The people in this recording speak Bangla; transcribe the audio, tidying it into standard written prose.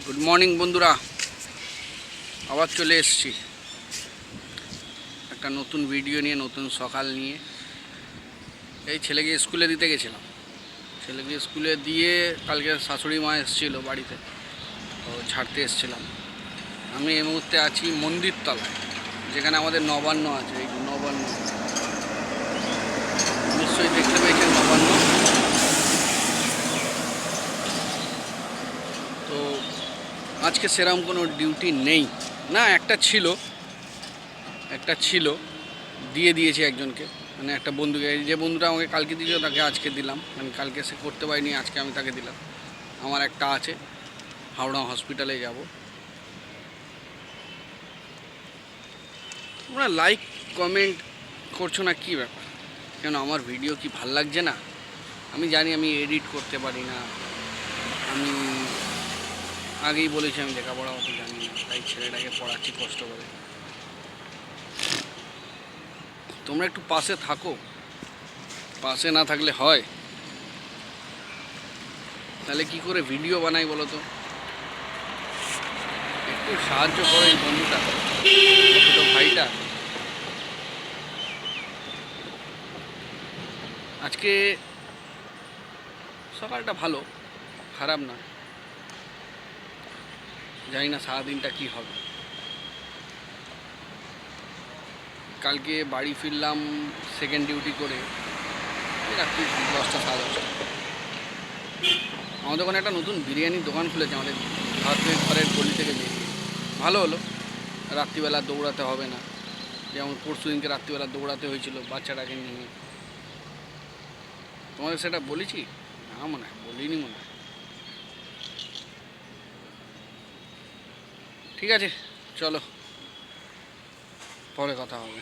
গুড মর্নিং বন্ধুরা, আবার চলে এসেছি একটা নতুন ভিডিও নিয়ে, নতুন সকাল নিয়ে। এই ছেলেকে স্কুলে দিতে গেছিলাম, ছেলেকে স্কুলে দিয়ে কালকে শাশুড়ি মা এসেছিলো বাড়িতে, তো ছাড়তে এসেছিলাম। আমি এই মুহূর্তে আছি মন্দির তলায়, যেখানে আমাদের নবান্ন আছে। এই নবান্ন নিশ্চয়ই দেখতে পেয়েছেন, নবান্ন। তো আজকে সেরকম কোনো ডিউটি নেই, না একটা ছিল দিয়ে দিয়েছি একজনকে, মানে একটা বন্ধুকে। যে বন্ধুটা আমাকে কালকে দিয়েছিল তাকে আজকে দিলাম, মানে কালকে সে করতে পারিনি, আজকে আমি তাকে দিলাম। আমার একটা আছে, হাওড়া হসপিটালে যাব। তোমরা লাইক কমেন্ট করছো না, কী ব্যাপার? কেন আমার ভিডিও কি ভাল লাগছে না? আমি জানি আমি এডিট করতে পারি না, আমি আগেই বলেছি আমি লেখাপড়া অত জানি না, তাই ছেলেটাকে পড়াচ্ছি কষ্ট করে। তোমরা একটু পাশে থাকো, পাশে না থাকলে হয়? তাহলে কি করে ভিডিও বানাই বলো তো? একটু সাহায্য করো এই বন্ধুটা, ছোটো ভাইটা। আজকে সকালটা ভালো, খারাপ না। জানি না সারাদিনটা কী হবে। কালকে বাড়ি ফিরলাম সেকেন্ড ডিউটি করে রাত্রি 10টা 10:30। আমাদের ওখানে একটা নতুন বিরিয়ানির দোকান খুলেছে আমাদের ঘরের গলি থেকে বেরিয়ে। ভালো হলো, রাত্রিবেলা দৌড়াতে হবে না। যেমন পরশু দিনকে রাত্রিবেলা দৌড়াতে হয়েছিল বাচ্চাটাকে নিয়ে। তোমাদের সেটা বলেছি না, মনে হয় বলিনি, মনে হয়। ঠিক আছে, চলো পরে কথা হবে।